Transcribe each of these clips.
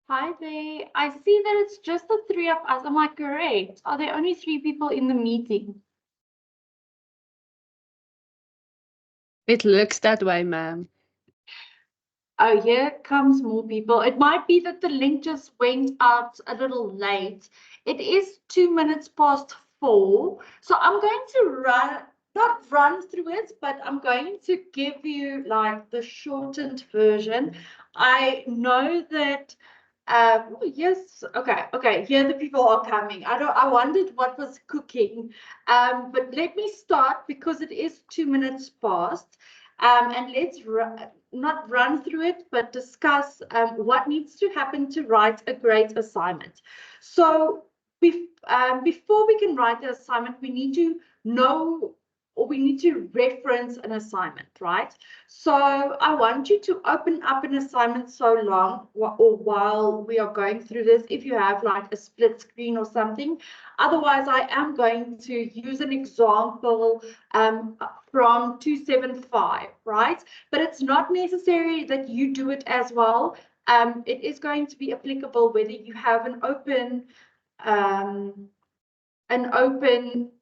Hi there. I see that it's just the three of us. Am I correct? Are there only three people in the meeting? It looks that way, ma'am. Oh, here comes more people. It might be that the link just went out a little late. It is 2 minutes past 4. So I'm going to not run through it, but I'm going to give you like the shortened version. I know that yes, okay. Here the people are coming. I wondered what was cooking. But let me start because it is 2 minutes past. And let's not run through it, but discuss what needs to happen to write a great assignment. So before we can write the assignment, we need to know or we need to reference an assignment, right? So I want you to open up an assignment so long or while we are going through this, if you have like a split screen or something. Otherwise, I am going to use an example from 275, right? But it's not necessary that you do it as well. It is going to be applicable whether you have um, an open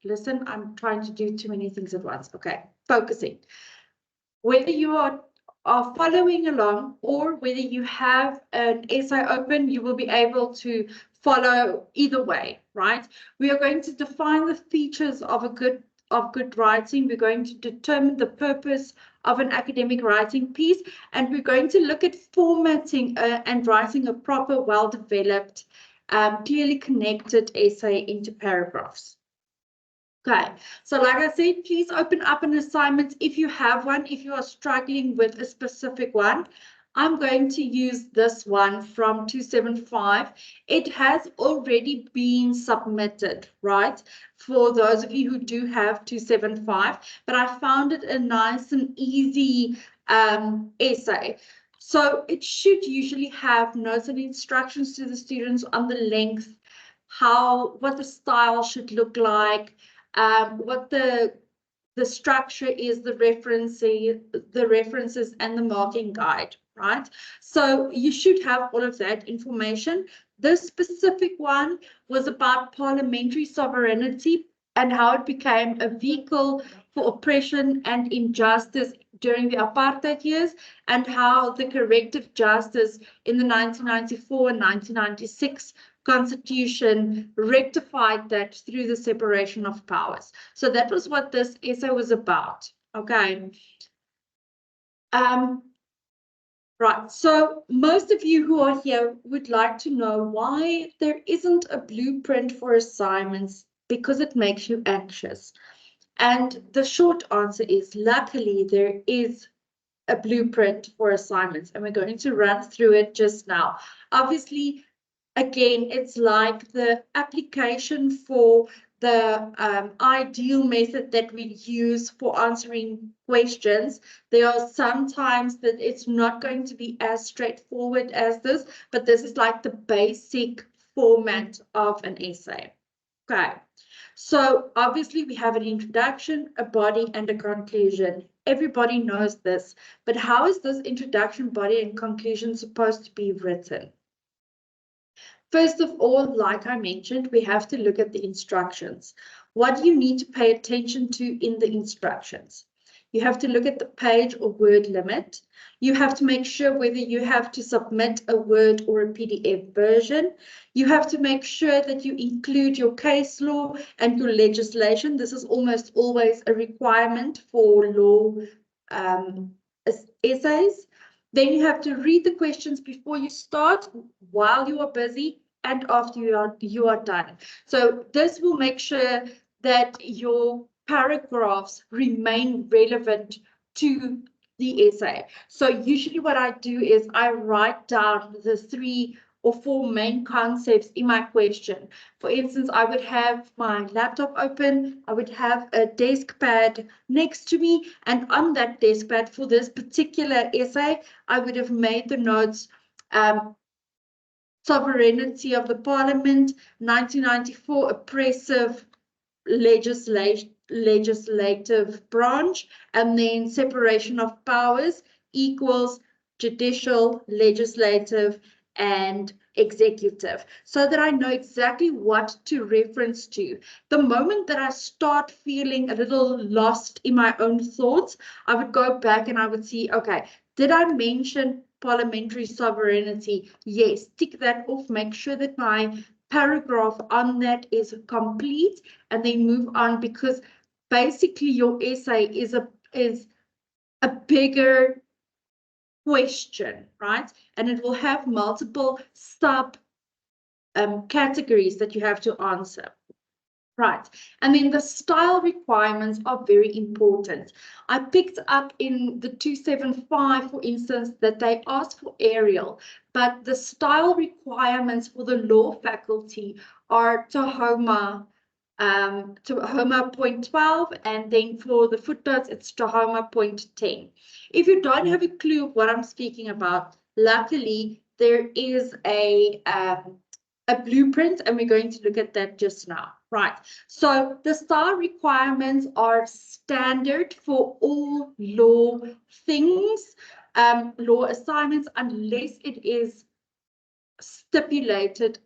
listen, I'm trying to do too many things at once. Okay, focusing. Whether you are following along or whether you have an essay open, you will be able to follow either way, right? We are going to define the features of good writing. We're going to determine the purpose of an academic writing piece, and we're going to look at formatting and writing a proper, well-developed, clearly connected essay into paragraphs. Okay, so like I said, please open up an assignment if you have one, if you are struggling with a specific one. I'm going to use this one from 275. It has already been submitted, right? For those of you who do have 275, but I found it a nice and easy essay. So it should usually have notes and instructions to the students on the length, what the style should look like, what the structure is, the references and the marking guide, right? So you should have all of that information. This specific one was about parliamentary sovereignty and how it became a vehicle for oppression and injustice during the apartheid years, and how the corrective justice in the 1994 and 1996 Constitution rectified that through the separation of powers. So that was what this essay was about. Okay. Right. So most of you who are here would like to know why there isn't a blueprint for assignments, because it makes you anxious. And the short answer is, luckily, there is a blueprint for assignments, and we're going to run through it just now. Obviously, again, it's like the application for the ideal method that we use for answering questions. There are some times that it's not going to be as straightforward as this, but this is like the basic format of an essay. Okay. So obviously we have an introduction, a body, and a conclusion. Everybody knows this, but how is this introduction, body, and conclusion supposed to be written? First of all, like I mentioned, we have to look at the instructions. What do you need to pay attention to in the instructions? You have to look at the page or word limit. You have to make sure whether you have to submit a Word or a PDF version. You have to make sure that you include your case law and your legislation. This is almost always a requirement for law essays. Then you have to read the questions before you start, while you are busy, and after you are done. So this will make sure that your paragraphs remain relevant to the essay. So usually what I do is I write down the 3 or 4 main concepts in my question. For instance, I would have my laptop open, I would have a desk pad next to me, and on that desk pad for this particular essay, I would have made the notes sovereignty of the parliament, 1994 oppressive legislative branch, and then separation of powers equals judicial, legislative, and executive, so that I know exactly what to reference to. The moment that I start feeling a little lost in my own thoughts, I would go back and I would see, okay, did I mention parliamentary sovereignty? Yes, tick that off, make sure that my paragraph on that is complete, and then move on, because basically your essay is a bigger question, right? And it will have multiple sub categories that you have to answer. Right, and then the style requirements are very important. I picked up in the 275, for instance, that they asked for Arial, but the style requirements for the law faculty are Tahoma 0.12, and then for the footnotes, it's Tahoma 0.10. If you don't have a clue of what I'm speaking about, luckily there is a blueprint, and we're going to look at that just now. Right, so the style requirements are standard for all law things, law assignments, unless it is stipulated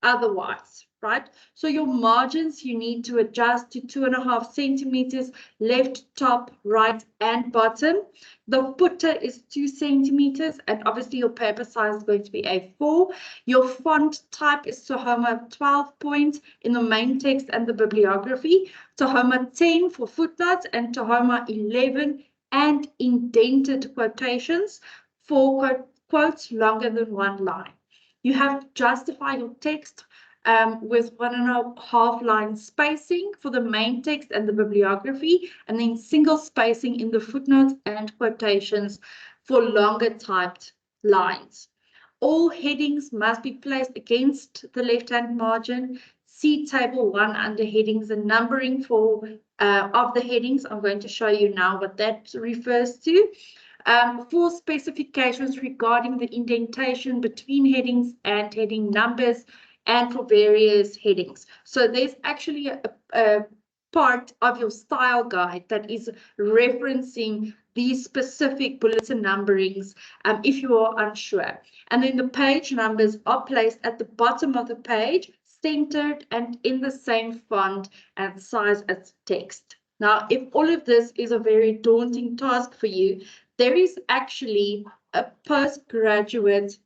otherwise, right? So your margins, you need to adjust to 2.5 centimeters, left, top, right, and bottom. The footer is 2 centimeters, and obviously your paper size is going to be A4. Your font type is Tahoma 12 point in the main text and the bibliography, Tahoma 10 for footnotes, and Tahoma 11 and indented quotations for quotes longer than 1 line. You have to justify your text with 1.5 line spacing for the main text and the bibliography, and then single spacing in the footnotes and quotations for longer typed lines. All headings must be placed against the left-hand margin. See table 1 under headings and numbering for of the headings. I'm going to show you now what that refers to. For specifications regarding the indentation between headings and heading numbers, and for various headings. So there's actually a part of your style guide that is referencing these specific bulletin numberings if you are unsure. And then the page numbers are placed at the bottom of the page, centered and in the same font and size as text. Now, if all of this is a very daunting task for you, there is actually a postgraduate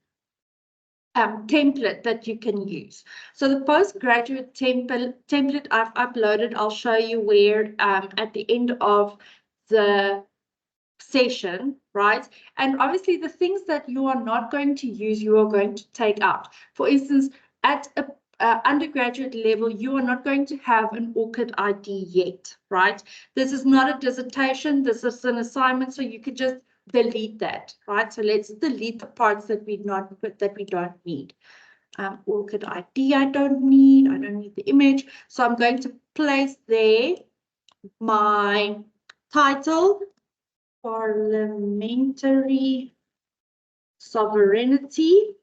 template that you can use. So the postgraduate template I've uploaded, I'll show you where at the end of the session, right? And obviously the things that you are not going to use, you are going to take out. For instance, at a undergraduate level, you are not going to have an ORCID ID yet, right? This is not a dissertation, this is an assignment, so you could just delete that, right? So let's delete the parts that we don't need. ORCID ID I don't need the image. So I'm going to place there my title, Parliamentary Sovereignty.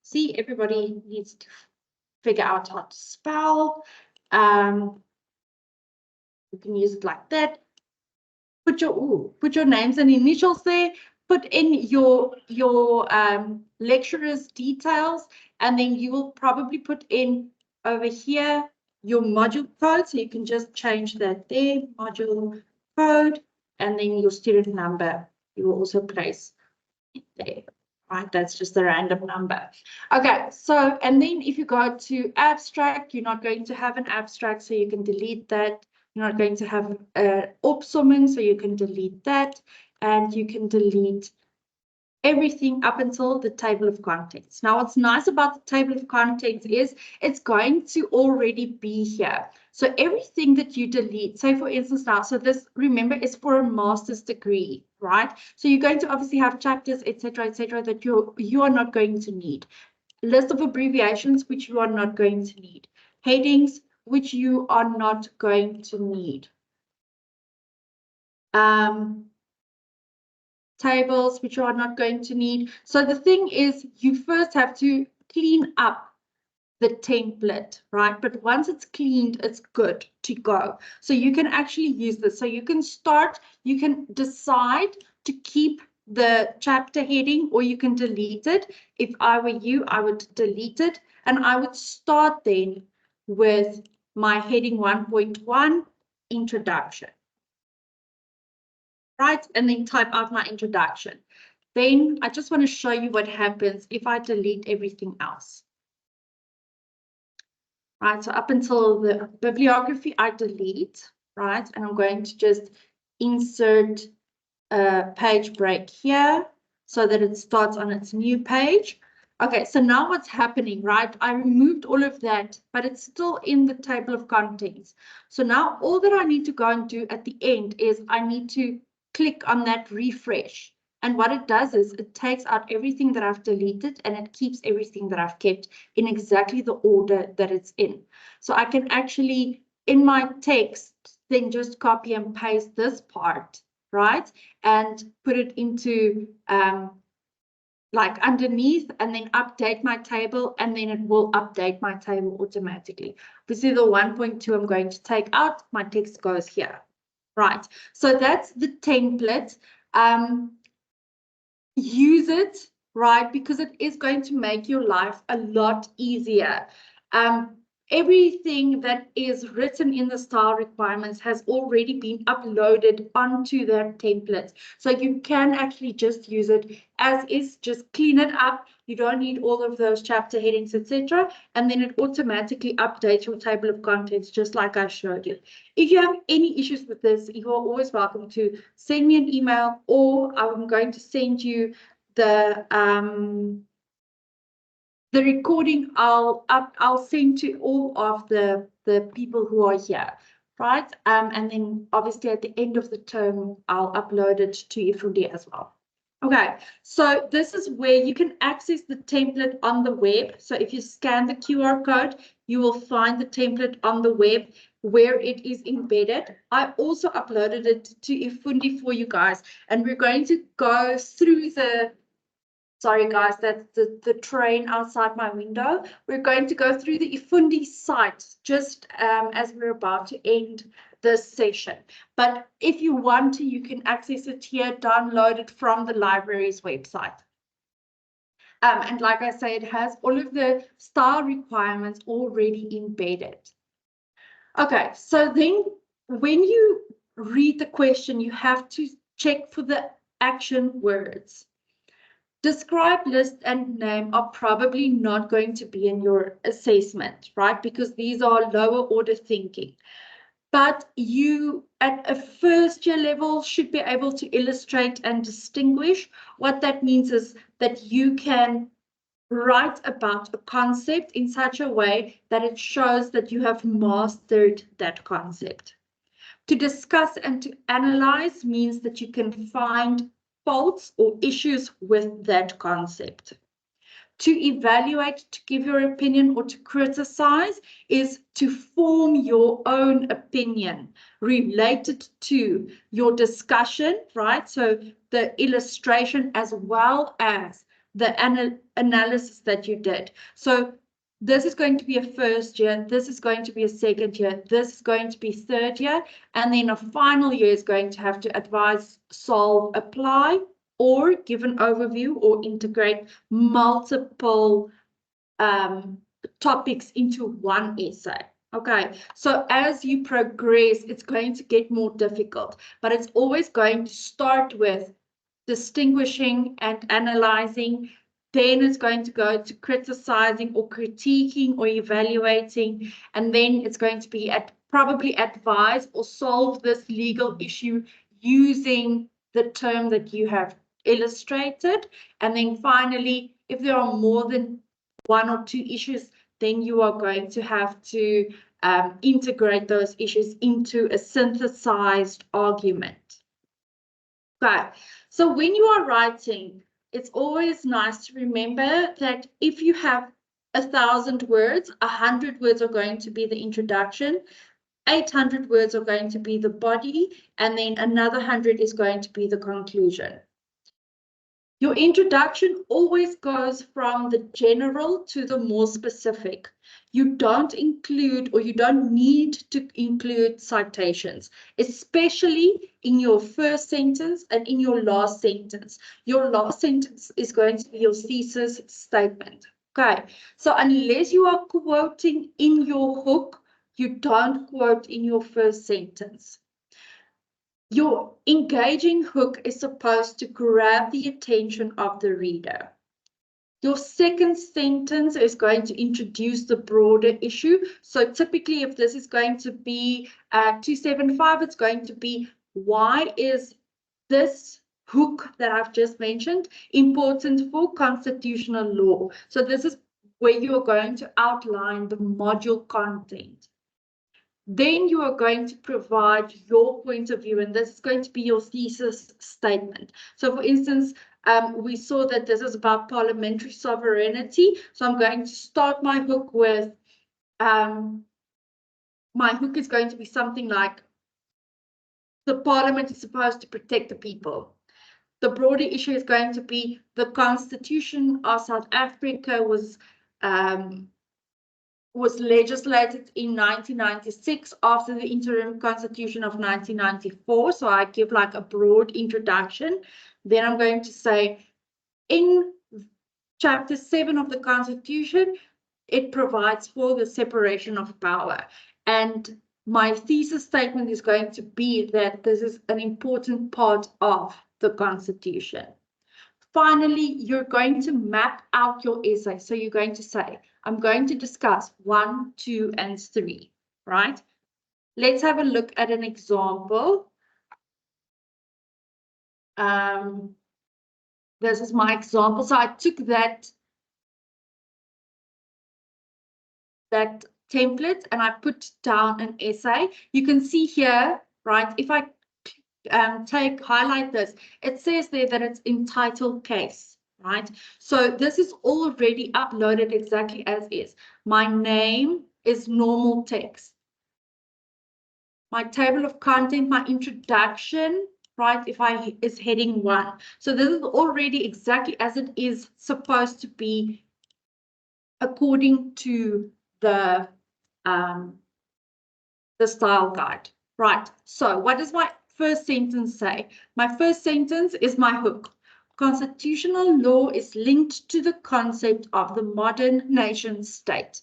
See, everybody needs to figure out how to spell. You can use it like that. Put your names and initials there. Put in your lecturer's details, and then you will probably put in over here your module code. So you can just change that there, module code, and then your student number. You will also place it there. Right, that's just a random number. Okay, so, and then if you go to abstract, you're not going to have an abstract, so you can delete that. You're not going to have opsumming, so you can delete that, and you can delete everything up until the table of contents. Now, what's nice about the table of contents is it's going to already be here. So everything that you delete, say for instance now, so this, remember, is for a master's degree, right? So you're going to obviously have chapters, etc., that you are not going to need. List of abbreviations, which you are not going to need. Headings, which you are not going to need. Tables, which you are not going to need. So the thing is, you first have to clean up the template, right? But once it's cleaned, it's good to go. So you can actually use this. So you can start, you can decide to keep the chapter heading or you can delete it. If I were you, I would delete it and I would start then with my heading 1.1 introduction, right? And then type out my introduction. Then I just want to show you what happens if I delete everything else. Right, so up until the bibliography, I delete, right? And I'm going to just insert a page break here so that it starts on its new page. Okay, so now what's happening, right? I removed all of that, but it's still in the table of contents. So now all that I need to go and do at the end is I need to click on that refresh. And what it does is it takes out everything that I've deleted and it keeps everything that I've kept in exactly the order that it's in. So I can actually, in my text, then just copy and paste this part, right? And put it into like underneath and then update my table and then it will update my table automatically. This is the 1.2 I'm going to take out. My text goes here, right? So that's the template. Use it, right? Because it is going to make your life a lot easier. Everything that is written in the style requirements has already been uploaded onto that template. So you can actually just use it as is, just clean it up. You don't need all of those chapter headings, etc. And then it automatically updates your table of contents, just like I showed you. If you have any issues with this, you are always welcome to send me an email or I'm going to send you the recording I'll send to all of the people who are here, right? And then obviously at the end of the term, I'll upload it to eFundi as well. Okay, so this is where you can access the template on the web. So if you scan the QR code, you will find the template on the web where it is embedded. I also uploaded it to eFundi for you guys, and we're going to go through the sorry guys, that's the train outside my window. We're going to go through the eFundi site just as we're about to end this session. But if you want to, you can access it here, download it from the library's website. And like I say, it has all of the style requirements already embedded. Okay, so then when you read the question, you have to check for the action words. Describe, list, and name are probably not going to be in your assessment, right? Because these are lower order thinking. But you, at a first year level, should be able to illustrate and distinguish. What that means is that you can write about a concept in such a way that it shows that you have mastered that concept. To discuss and to analyze means that you can find faults or issues with that concept. To evaluate, to give your opinion, or to criticize is to form your own opinion related to your discussion, right? So the illustration as well as the analysis that you did. So this is going to be a first year, this is going to be a second year, this is going to be third year, and then a final year is going to have to advise, solve, apply, or give an overview or integrate multiple topics into one essay. Okay, so as you progress, it's going to get more difficult, but it's always going to start with distinguishing and analyzing. Then it's going to go to criticizing or critiquing or evaluating, and then it's going to be probably advise or solve this legal issue using the term that you have illustrated. And then finally, if there are more than one or two issues, then you are going to have to integrate those issues into a synthesized argument. Okay, so when you are writing, it's always nice to remember that if you have 1,000 words, 100 words are going to be the introduction, 800 words are going to be the body, and then another 100 is going to be the conclusion. Your introduction always goes from the general to the more specific. You don't include or you don't need to include citations, especially in your first sentence and in your last sentence. Your last sentence is going to be your thesis statement. Okay, so unless you are quoting in your hook, you don't quote in your first sentence. Your engaging hook is supposed to grab the attention of the reader. Your second sentence is going to introduce the broader issue. So typically, if this is going to be 275, it's going to be, why is this hook that I've just mentioned important for constitutional law? So this is where you are going to outline the module content. Then you are going to provide your point of view, and this is going to be your thesis statement. So for instance, we saw that this is about parliamentary sovereignty. So I'm going to start my hook with, my hook is going to be something like, the parliament is supposed to protect the people. The broader issue is going to be, the Constitution of South Africa was legislated in 1996 after the interim constitution of 1994. So I give like a broad introduction. Then I'm going to say, in chapter 7 of the Constitution, it provides for the separation of power. And my thesis statement is going to be that this is an important part of the Constitution. Finally, you're going to map out your essay. So you're going to say, I'm going to discuss 1, 2, and 3, right? Let's have a look at an example. This is my example. So I took that template and I put down an essay. You can see here, right? If I highlight this, it says there that it's entitled case, right? So this is already uploaded exactly as is. My name is normal text. My table of content, my introduction, right, is heading 1. So this is already exactly as it is supposed to be according to the style guide, right? So what does my first sentence say? My first sentence is my hook. Constitutional law is linked to the concept of the modern nation state.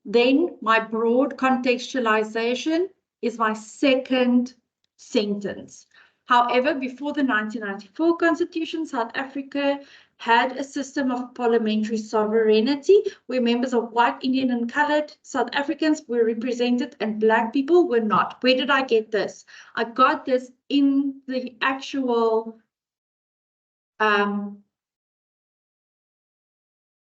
Then my broad contextualization is my second sentence. However, before the 1994 Constitution, South Africa had a system of parliamentary sovereignty where members of white, Indian, and colored South Africans were represented and Black people were not. Where did I get this? I got this in the actual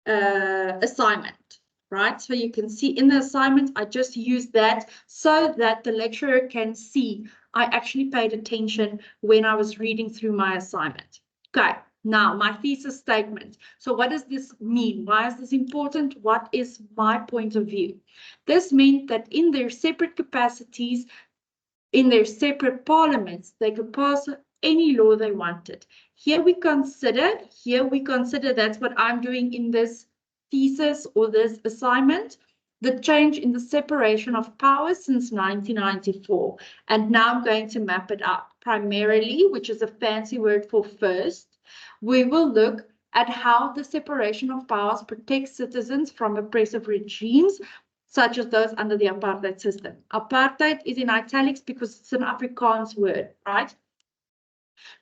assignment, right? So you can see in the assignment, I just used that so that the lecturer can see I actually paid attention when I was reading through my assignment. Okay. Now, my thesis statement. So what does this mean? Why is this important? What is my point of view? This meant that in their separate capacities, in their separate parliaments, they could pass any law they wanted. Here we consider, that's what I'm doing in this thesis or this assignment, the change in the separation of powers since 1994. And now I'm going to map it out. Primarily, which is a fancy word for first, we will look at how the separation of powers protects citizens from oppressive regimes, such as those under the apartheid system. Apartheid is in italics because it's an Afrikaans word, right?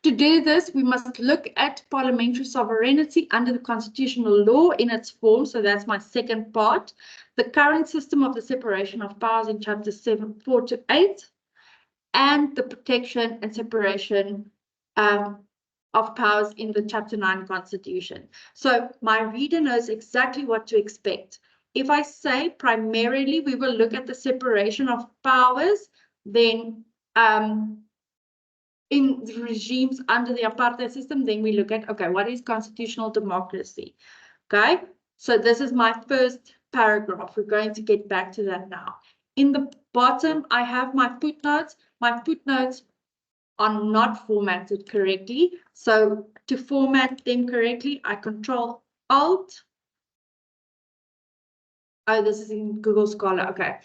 To do this, we must look at parliamentary sovereignty under the constitutional law in its form. So that's my second part. The current system of the separation of powers in chapter 7, 4 to 8, and the protection and separation of powers in the chapter 9 constitution. So my reader knows exactly what to expect. If I say primarily we will look at the separation of powers, then in the regimes under the apartheid system, then we look at, okay, what is constitutional democracy? Okay, so this is my first paragraph. We're going to get back to that now. In the bottom, I have my footnotes. My footnotes are not formatted correctly. So to format them correctly, I Control Alt. Oh, this is in Google Scholar. Okay.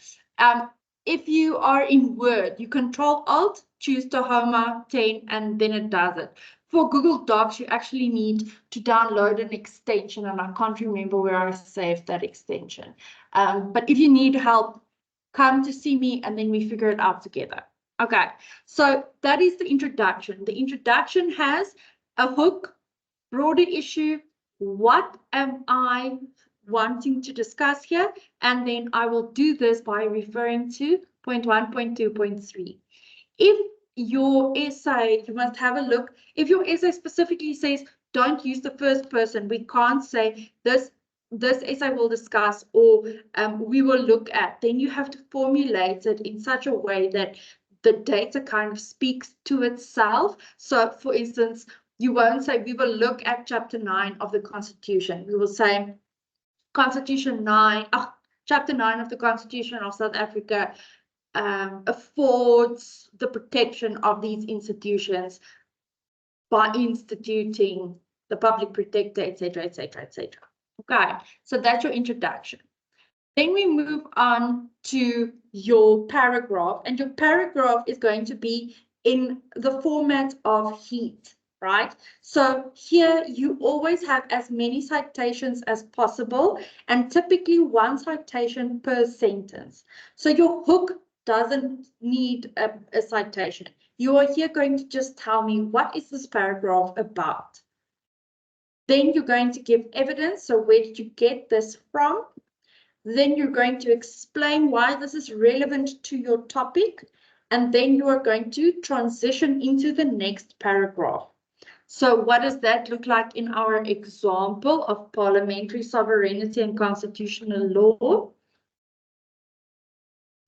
If you are in Word, you Control Alt, choose Tahoma 10, and then it does it. For Google Docs, you actually need to download an extension, and I can't remember where I saved that extension. But if you need help, come to see me, and then we figure it out together. Okay, so that is the introduction. The introduction has a hook, broader issue, what am I wanting to discuss here, and then I will do this by referring to point 1, point 2, point 3. If your essay, you must have a look, if your essay specifically says, don't use the first person, we can't say this essay will discuss or we will look at, then you have to formulate it in such a way that the data kind of speaks to itself. So for instance, you won't say we will look at chapter 9 of the Constitution. We will say Constitution 9, chapter 9 of the Constitution of South Africa affords the protection of these institutions by instituting the public protector, etc., etc., etc. Okay, so that's your introduction. Then we move on to your paragraph, and your paragraph is going to be in the format of heat, right? So here you always have as many citations as possible, and typically one citation per sentence. So your hook doesn't need a citation. You are here going to just tell me, what is this paragraph about? Then you're going to give evidence. So where did you get this from? Then you're going to explain why this is relevant to your topic, and then you are going to transition into the next paragraph. So what does that look like in our example of parliamentary sovereignty and constitutional law?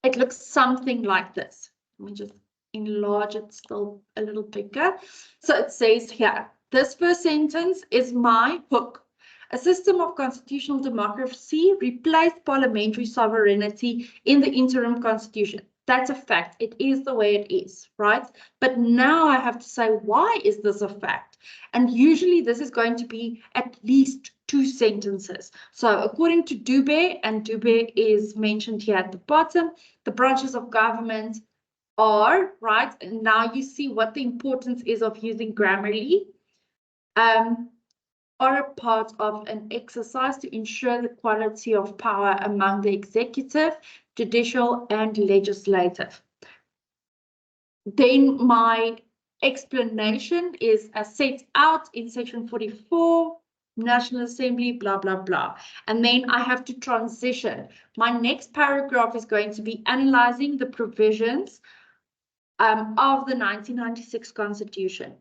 It looks something like this. Let me just enlarge it still a little bigger. So it says here, this first sentence is my hook. A system of constitutional democracy replaced parliamentary sovereignty in the interim constitution. That's a fact. It is the way it is, right? But now I have to say, why is this a fact? And usually this is going to be at least 2 sentences. So according to Dube, and Dube is mentioned here at the bottom, the branches of government are, right? And now you see what the importance is of using Grammarly. Are a part of an exercise to ensure the quality of power among the executive, judicial, and legislative. Then my explanation is as set out in section 44, National Assembly, blah, blah, blah. And then I have to transition. My next paragraph is going to be analyzing the provisions of the 1996 Constitution.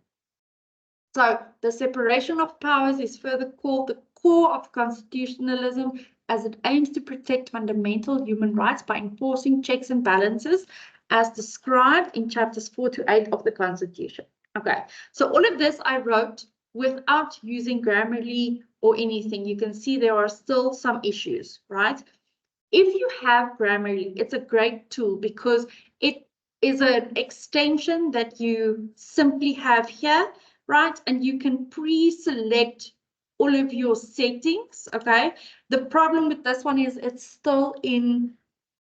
So the separation of powers is further called the core of constitutionalism, as it aims to protect fundamental human rights by enforcing checks and balances as described in chapters 4 to 8 of the Constitution. Okay, so all of this I wrote without using Grammarly or anything. You can see there are still some issues, right? If you have Grammarly, it's a great tool because it is an extension that you simply have here, right? And you can pre-select all of your settings, okay? The problem with this one is it's still in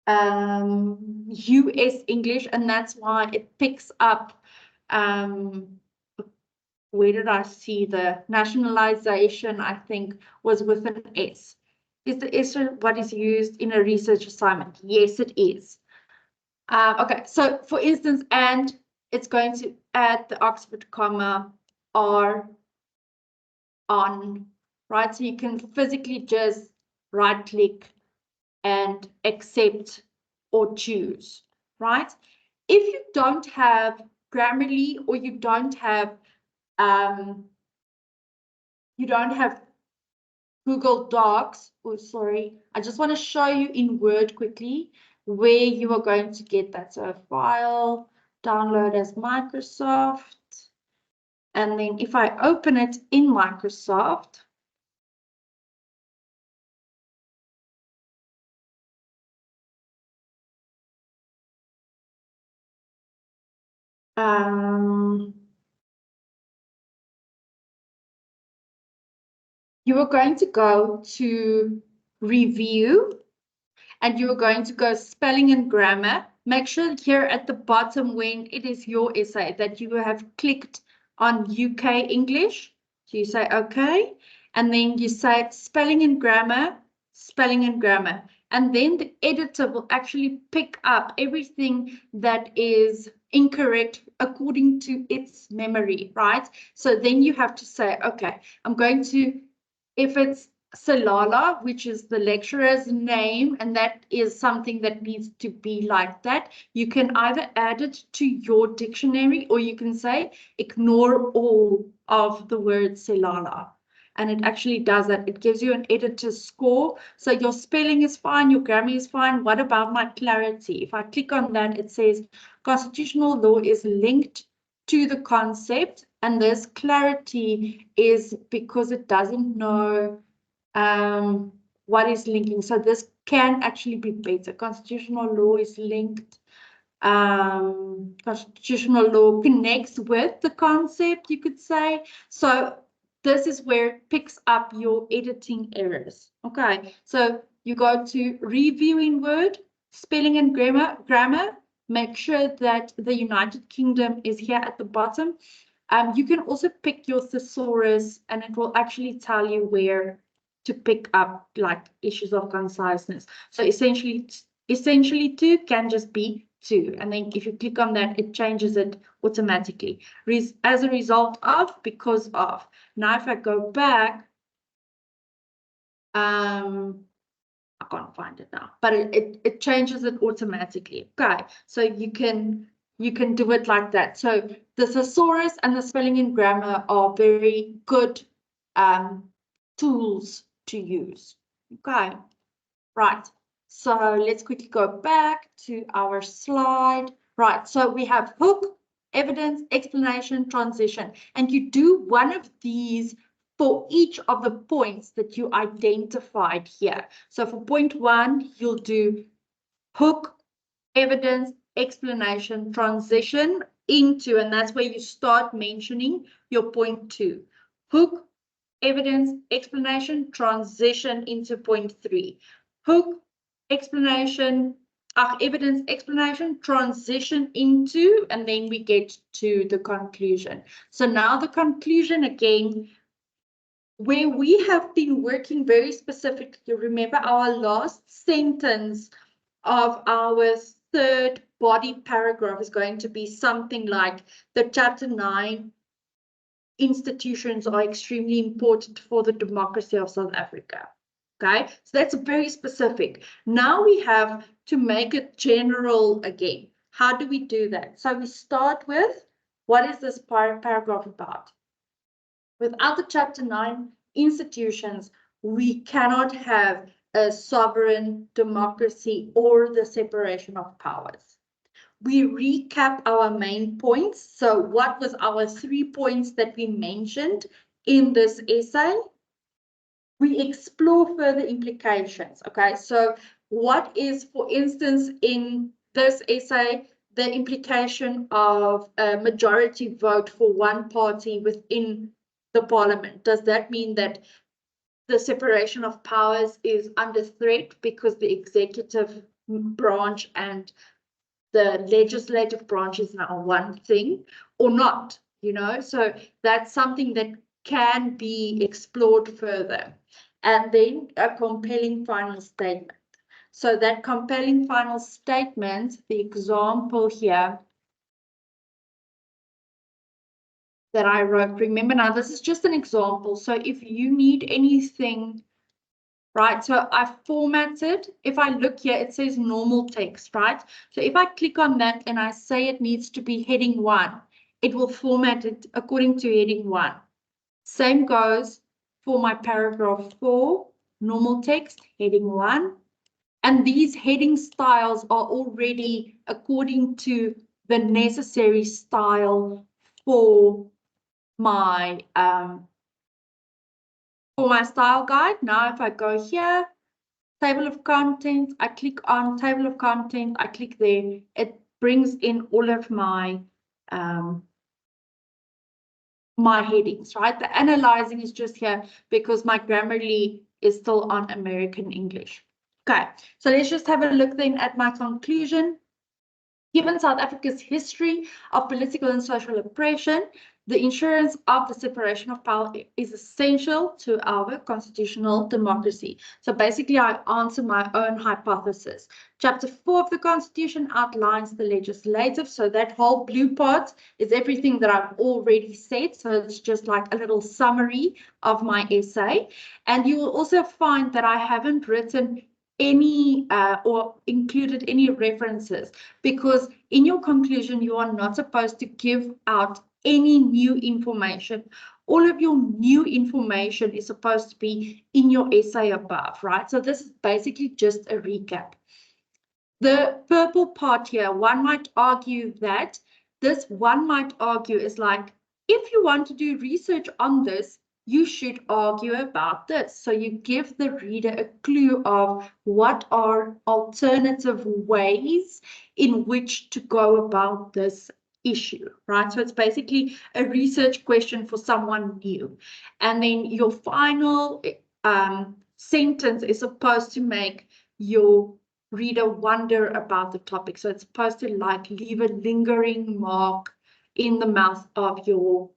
US English, and that's why it picks up, where did I see the nationalization, I think, was with an S. Is the S what is used in a research assignment? Yes, it is. Okay, so for instance, and it's going to add the Oxford comma or on, right? So you can physically just right click and accept or choose, right? If you don't have Grammarly or you don't have Google Docs, oh, sorry, I just want to show you in Word quickly where you are going to get that. So file, download as Microsoft. And then if I open it in Microsoft, you are going to go to review, and you're going to go spelling and grammar. Make sure here at the bottom when it is your essay that you have clicked on UK English. So you say okay, and then you say spelling and grammar, spelling and grammar. And then the editor will actually pick up everything that is incorrect according to its memory, right? So then you have to say, okay, I'm going to, if it's Salala, which is the lecturer's name, and that is something that needs to be like that. You can either add it to your dictionary, or you can say ignore all of the word Salala. And it actually does that. It gives you an editor's score. So your spelling is fine, your grammar is fine. What about my clarity? If I click on that, it says constitutional law is linked to the concept, and this clarity is because it doesn't know what is linking. So this can actually be better. Constitutional law is linked. Constitutional law connects with the concept, you could say. So this is where it picks up your editing errors. Okay, so you go to review in Word, spelling and grammar. Make sure that the United Kingdom is here at the bottom. You can also pick your thesaurus, and it will actually tell you where to pick up like issues of conciseness. So essentially 2 can just be 2, and then if you click on that, it changes it automatically as a result of, because of. Now if I go back, I can't find it now, but it changes it automatically. Okay, so you can do it like that. So the thesaurus and the spelling and grammar are very good tools to use. Okay, right. So let's quickly go back to our slide. Right, so we have hook, evidence, explanation, transition, and you do one of these for each of the points that you identified here. So for point 1, you'll do hook, evidence, explanation, transition into, and that's where you start mentioning your point 2. Hook, evidence, explanation, transition into point 3. Hook, explanation, evidence, explanation, transition into, and then we get to the conclusion. So now the conclusion again, where we have been working very specifically, remember our last sentence of our third body paragraph is going to be something like the chapter 9 institutions are extremely important for the democracy of South Africa. Okay, so that's very specific. Now we have to make it general again. How do we do that? So we start with, what is this paragraph about? Without the chapter 9 institutions, we cannot have a sovereign democracy or the separation of powers. We recap our main points. So what was our 3 points that we mentioned in this essay? We explore further implications. Okay, so what is, for instance, in this essay, the implication of a majority vote for one party within the parliament? Does that mean that the separation of powers is under threat because the executive branch and the legislative branch is now one thing, or not? You know, so that's something that can be explored further. And then a compelling final statement. So that compelling final statement, the example here that I wrote, remember now, this is just an example. So if you need anything, right, so I formatted, if I look here, it says normal text, right? So if I click on that and I say it needs to be heading 1, it will format it according to heading 1. Same goes for my paragraph 4, normal text, heading 1. And these heading styles are already according to the necessary style for my style guide. Now, if I go here, table of contents, I click on table of contents, I click there, it brings in all of my my headings, right? The analyzing is just here because my Grammarly is still on American English. Okay, so let's just have a look then at my conclusion. Given South Africa's history of political and social oppression, the ensurance of the separation of power is essential to our constitutional democracy. So basically, I answer my own hypothesis. Chapter 4 of the Constitution outlines the legislative. So that whole blue part is everything that I've already said. So it's just like a little summary of my essay. And you will also find that I haven't written any or included any references, because in your conclusion you are not supposed to give out any new information. All of your new information is supposed to be in your essay above, right? So this is basically just a recap. The purple part here, one might argue that this, one might argue, is like, if you want to do research on this, you should argue about this. So you give the reader a clue of what are alternative ways in which to go about this issue, right? So it's basically a research question for someone new. And then your final sentence is supposed to make your reader wonder about the topic. So it's supposed to like leave a lingering mark in the mouth of your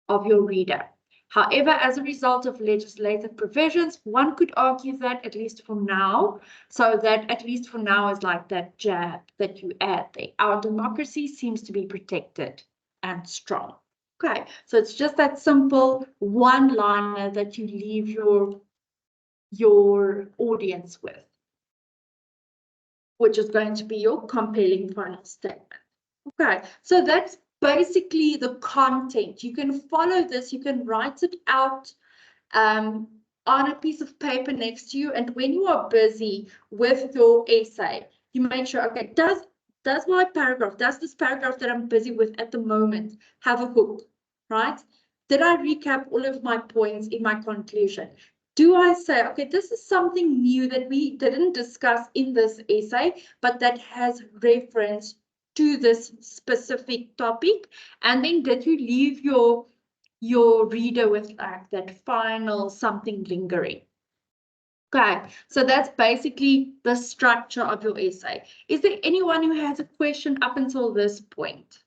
reader. However, as a result of legislative provisions, one could argue that, at least for now, so that at least for now is like that jab that you add there. Our democracy seems to be protected and strong. Okay, so it's just that simple one-liner that you leave your audience with, which is going to be your compelling final statement. Okay, so that's basically the content. You can follow this, you can write it out on a piece of paper next to you, and when you are busy with your essay, you make sure, okay, does my paragraph, does this paragraph that I'm busy with at the moment have a hook, right? Did I recap all of my points in my conclusion? Do I say, okay, this is something new that we didn't discuss in this essay, but that has reference to this specific topic? And then did you leave your reader with like that final something lingering? Okay, so that's basically the structure of your essay. Is there anyone who has a question up until this point?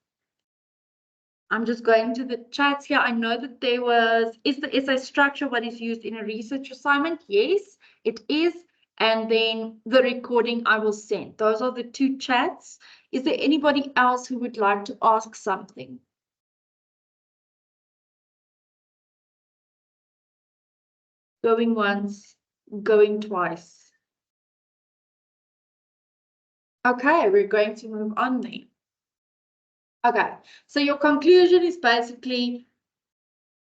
I'm just going to the chats here. I know that there was, is the essay structure what is used in a research assignment? Yes, it is. And then the recording I will send. Those are the two chats. Is there anybody else who would like to ask something? Going once, going twice. Okay, we're going to move on then. Okay, so your conclusion is basically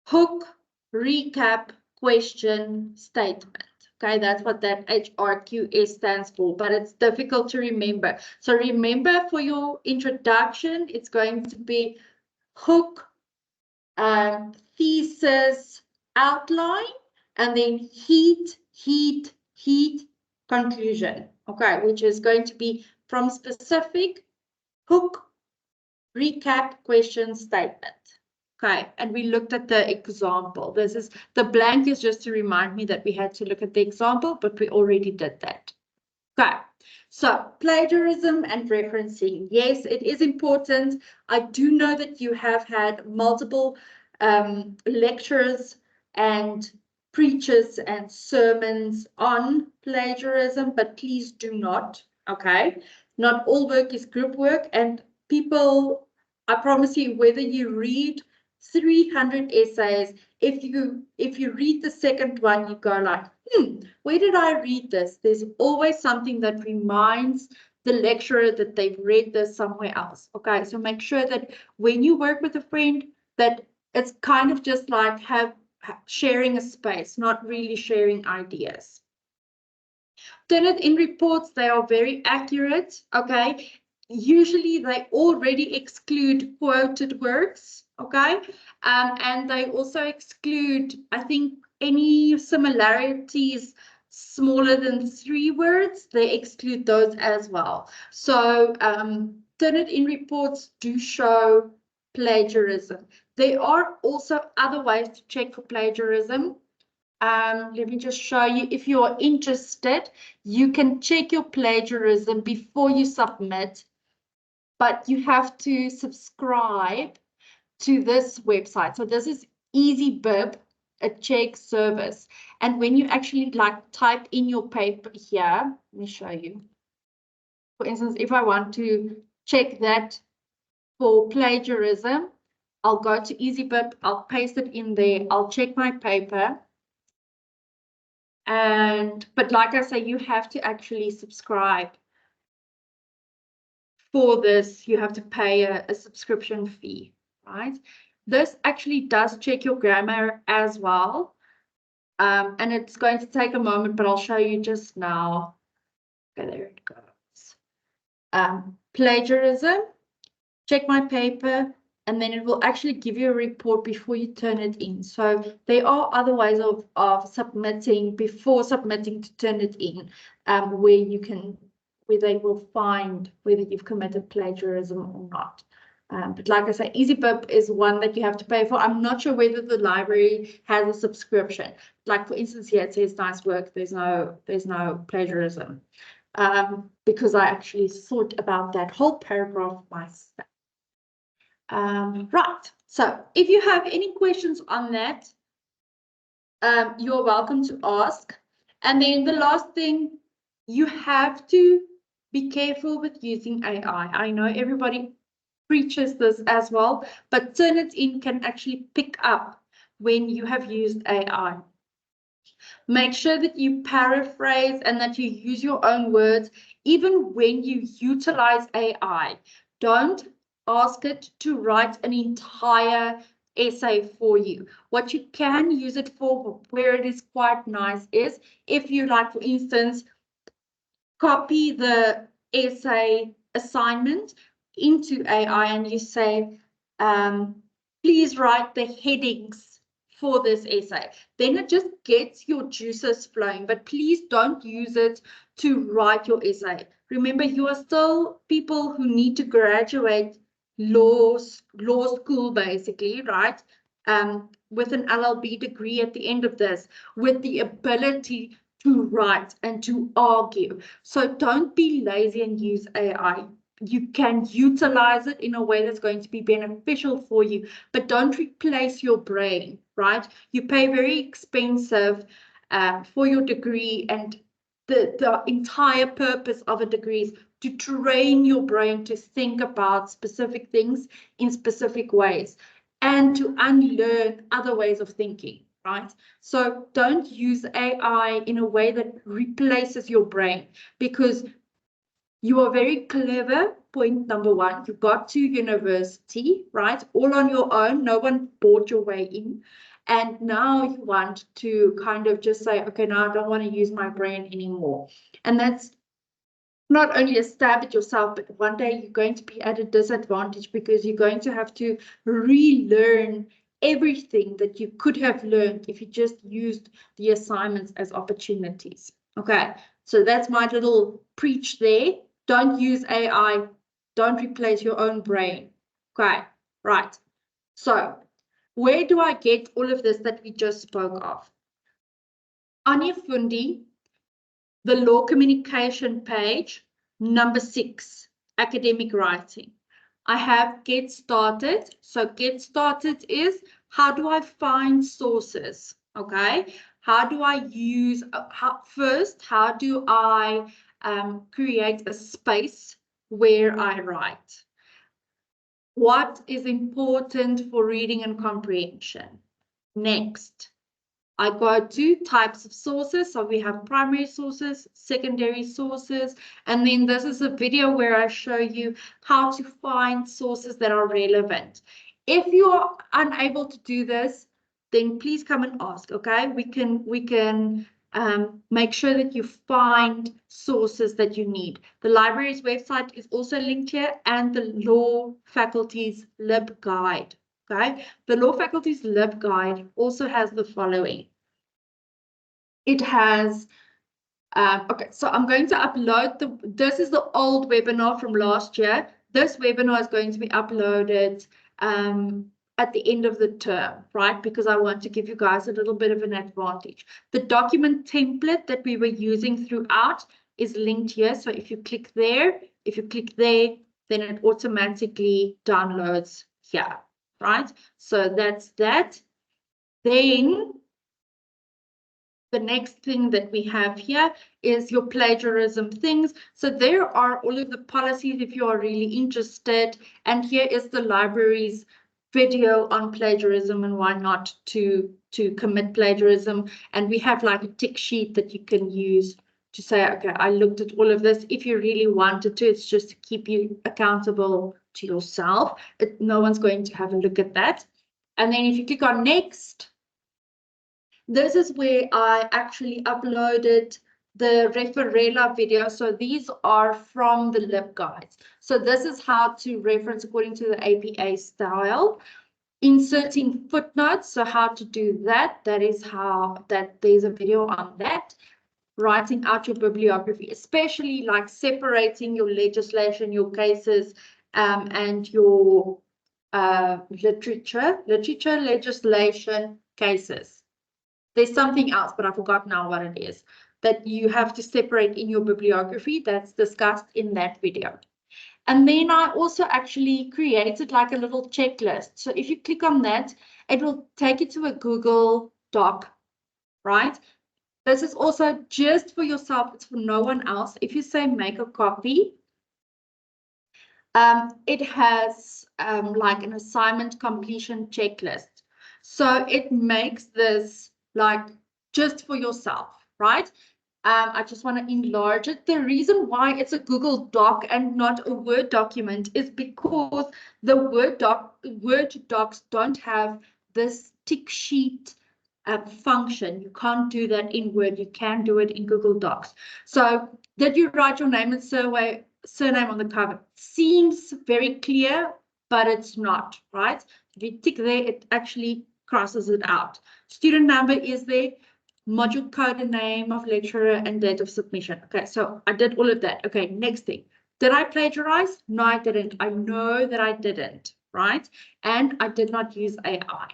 hook, recap, question, statement. Okay, that's what that HRQS stands for, but it's difficult to remember. So remember, for your introduction, it's going to be hook, thesis, outline, and then heat, conclusion. Okay, which is going to be from specific, hook, recap, question, statement. Okay, and we looked at the example. This is, the blank is just to remind me that we had to look at the example, but we already did that. Okay, so plagiarism and referencing. Yes, it is important. I do know that you have had multiple lectures and preachers and sermons on plagiarism, but please do not, okay? Not all work is group work, and people, I promise you, whether you read 300 essays, if you read the second one, you go like, where did I read this? There's always something that reminds the lecturer that they've read this somewhere else. Okay, so make sure that when you work with a friend, that it's kind of just like sharing a space, not really sharing ideas. Turnitin reports, they are very accurate. Okay, usually they already exclude quoted works. Okay, and they also exclude, I think, any similarities smaller than 3 words, they exclude those as well. So Turnitin reports do show plagiarism. There are also other ways to check for plagiarism. Let me just show you. If you are interested, you can check your plagiarism before you submit, but you have to subscribe to this website. So this is EasyBib, a check service. And when you actually like type in your paper here, let me show you. For instance, if I want to check that for plagiarism, I'll go to EasyBib, I'll paste it in there, I'll check my paper. But like I say, you have to actually subscribe for this. You have to pay a subscription fee, right? This actually does check your grammar as well. And it's going to take a moment, but I'll show you just now. Okay, there it goes. Plagiarism, check my paper, and then it will actually give you a report before you turn it in. So there are other ways of submitting before submitting to turn it in, where they will find whether you've committed plagiarism or not. But like I say, EasyBib is one that you have to pay for. I'm not sure whether the library has a subscription. Like for instance, here it says nice work. There's no plagiarism. Because I actually thought about that whole paragraph myself. Right. So if you have any questions on that, you're welcome to ask. And then the last thing, you have to be careful with using AI. I know everybody preaches this as well, but Turnitin can actually pick up when you have used AI. Make sure that you paraphrase and that you use your own words, even when you utilize AI. Don't ask it to write an entire essay for you. What you can use it for, where it is quite nice, is if you like, for instance, copy the essay assignment into AI and you say, please write the headings for this essay. Then it just gets your juices flowing, but please don't use it to write your essay. Remember, you are still people who need to graduate law school, basically, right? With an LLB degree at the end of this, with the ability to write and to argue. So don't be lazy and use AI. You can utilize it in a way that's going to be beneficial for you, but don't replace your brain, right? You pay very expensive for your degree, and the entire purpose of a degree is to train your brain to think about specific things in specific ways and to unlearn other ways of thinking, right? So don't use AI in a way that replaces your brain, because you are very clever. Point number one, you got to university, right? All on your own. No one bought your way in. And now you want to kind of just say, okay, now I don't want to use my brain anymore. And that's not only a stab at yourself, but one day you're going to be at a disadvantage, because you're going to have to relearn everything that you could have learned if you just used the assignments as opportunities. Okay, so that's my little preach there. Don't use AI. Don't replace your own brain. Okay, right. So where do I get all of this that we just spoke of? Anya Fundi, the law communication page, number 6, academic writing. I have Get Started. So Get Started is, how do I find sources? Okay, how do I use, how do I create a space where I write? What is important for reading and comprehension? Next, I go to types of sources. So we have primary sources, secondary sources, and then this is a video where I show you how to find sources that are relevant. If you are unable to do this, then please come and ask, okay? We can make sure that you find sources that you need. The library's website is also linked here, and the law faculty's LibGuide. Okay, the law faculty's LibGuide also has the following. It has, okay, so I'm going to upload this is the old webinar from last year. This webinar is going to be uploaded at the end of the term, right? Because I want to give you guys a little bit of an advantage. The document template that we were using throughout is linked here. So if you click there, then it automatically downloads here, right? So that's that. Then the next thing that we have here is your plagiarism things. So there are all of the policies if you are really interested. And here is the library's video on plagiarism and why not to commit plagiarism. And we have like a tick sheet that you can use to say, okay, I looked at all of this. If you really wanted to, it's just to keep you accountable to yourself. No one's going to have a look at that. And then if you click on next, this is where I actually uploaded the Referella video. So these are from the LibGuides. So this is how to reference according to the APA style. Inserting footnotes, so how to do that. That is how there's a video on that. Writing out your bibliography, especially like separating your legislation, your cases, and your literature, legislation, cases. There's something else, but I forgot now what it is, that you have to separate in your bibliography. That's discussed in that video. And then I also actually created like a little checklist. So if you click on that, it will take you to a Google Doc, right? This is also just for yourself. It's for no one else. If you say make a copy, it has like an assignment completion checklist. So it makes this like just for yourself, right? I just want to enlarge it. The reason why it's a Google Doc and not a Word document is because the Word docs don't have this tick sheet function. You can't do that in Word. You can do it in Google Docs. So did you write your name and surname on the cover? Seems very clear, but it's not, right? If you tick there, it actually crosses it out. Student number is there, module code, the name of lecturer, and date of submission. Okay, so I did all of that. Okay, next thing. Did I plagiarize? No, I didn't. I know that I didn't, right? And I did not use AI.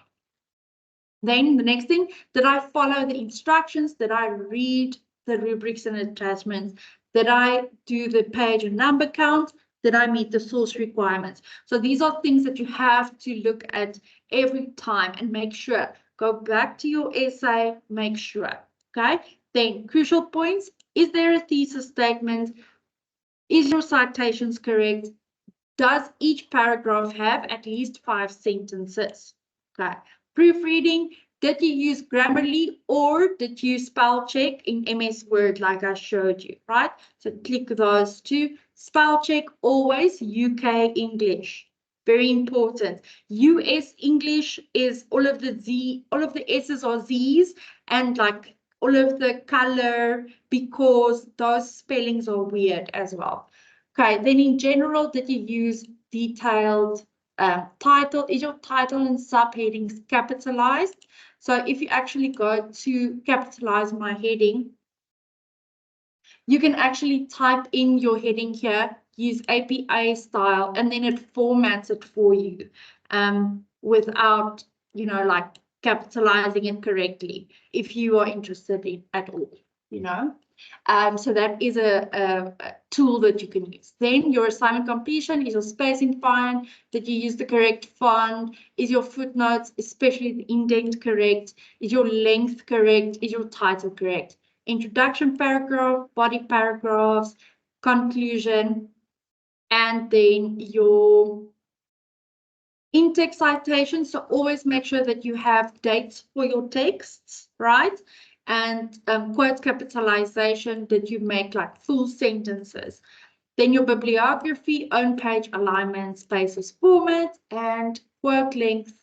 Then the next thing, did I follow the instructions? Did I read the rubrics and attachments? Did I do the page and number count? Did I meet the source requirements? So these are things that you have to look at every time and make sure. Go back to your essay, make sure. Okay. Then crucial points. Is there a thesis statement? Is your citations correct? Does each paragraph have at least 5 sentences? Okay. Proofreading, did you use Grammarly or did you spell check in MS Word like I showed you, right? So click those two. Spell check, always UK English. Very important. US English is all of the S's are Z's and like all of the color because those spellings are weird as well. Okay, then in general, did you use detailed title? Is your title and subheadings capitalized? So if you actually go to capitalize my heading, you can actually type in your heading here, use APA style, and then it formats it for you without, like capitalizing it correctly if you are interested in at all, So that is a tool that you can use. Then your assignment completion, is your spacing fine? Did you use the correct font? Is your footnotes, especially the indent, correct? Is your length correct? Is your title correct? Introduction paragraph, body paragraphs, conclusion, and then your in-text citations. So always make sure that you have dates for your texts, right? And quote capitalization, that you make like full sentences. Then your bibliography, own page alignment, spaces, format, and quote length,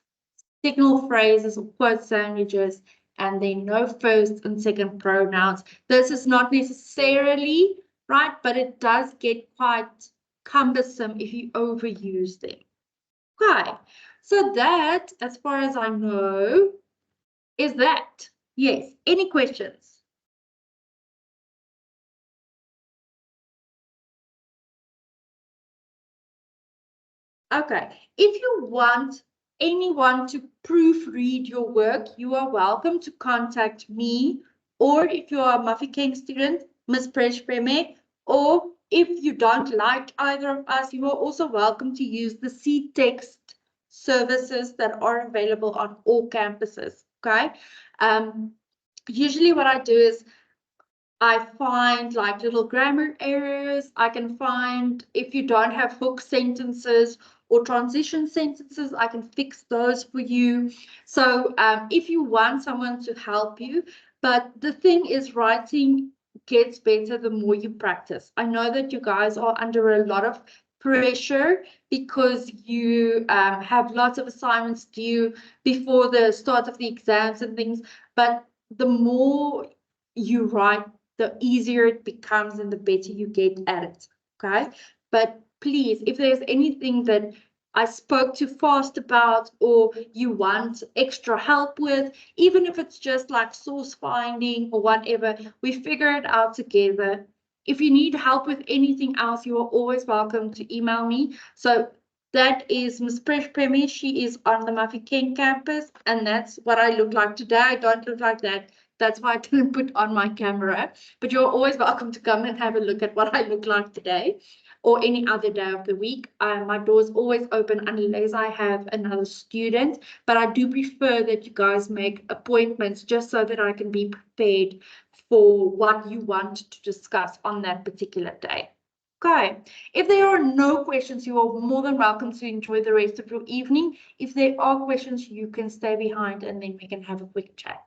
signal phrases or quote sandwiches, and then no first and second pronouns. This is not necessarily right, but it does get quite cumbersome if you overuse them. Okay, so that, as far as I know, is that. Yes, any questions? Okay, if you want anyone to proofread your work, you are welcome to contact me, or if you are a Mafeking student, Ms. Presh Preme, or if you don't like either of us, you are also welcome to use the CText services that are available on all campuses, okay? Usually what I do is I find like little grammar errors. I can find if you don't have hook sentences or transition sentences, I can fix those for you. So if you want someone to help you, but the thing is writing gets better the more you practice. I know that you guys are under a lot of pressure because you have lots of assignments due before the start of the exams and things, but the more you write, the easier it becomes and the better you get at it, okay? But please, if there's anything that I spoke too fast about or you want extra help with, even if it's just like source finding or whatever, we figure it out together. If you need help with anything else, you are always welcome to email me. So that is Ms. Presh Premi. She is on the Mafeking campus, and that's what I look like today. I don't look like that. That's why I didn't put on my camera, but you're always welcome to come and have a look at what I look like today or any other day of the week. My door's always open unless I have another student, but I do prefer that you guys make appointments just so that I can be prepared for what you want to discuss on that particular day. Okay, if there are no questions, you are more than welcome to enjoy the rest of your evening. If there are questions, you can stay behind and then we can have a quick chat.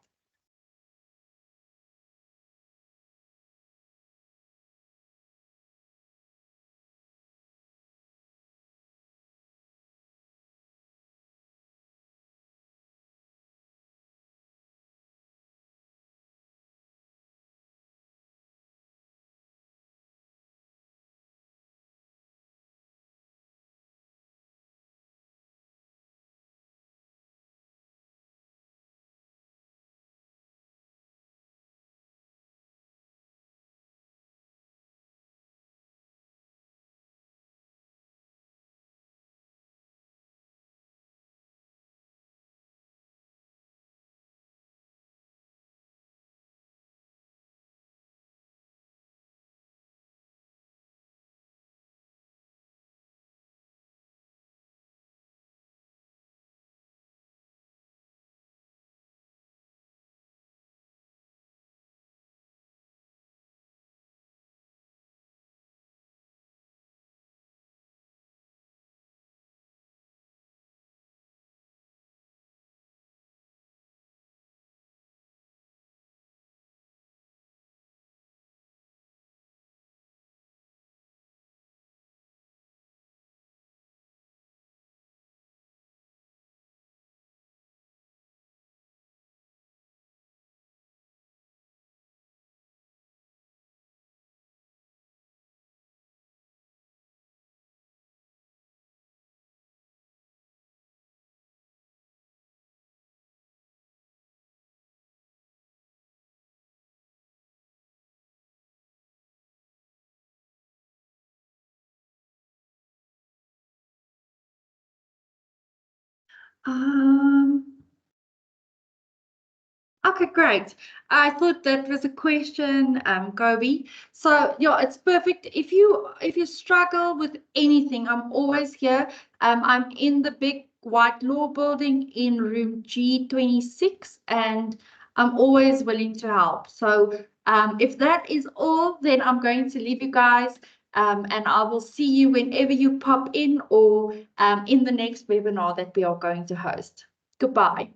Okay, great. I thought that was a question, Kobe. So yeah, it's perfect. If you struggle with anything, I'm always here. I'm in the big white law building in room G26, and I'm always willing to help. So if that is all, then I'm going to leave you guys. And I will see you whenever you pop in or in the next webinar that we are going to host. Goodbye.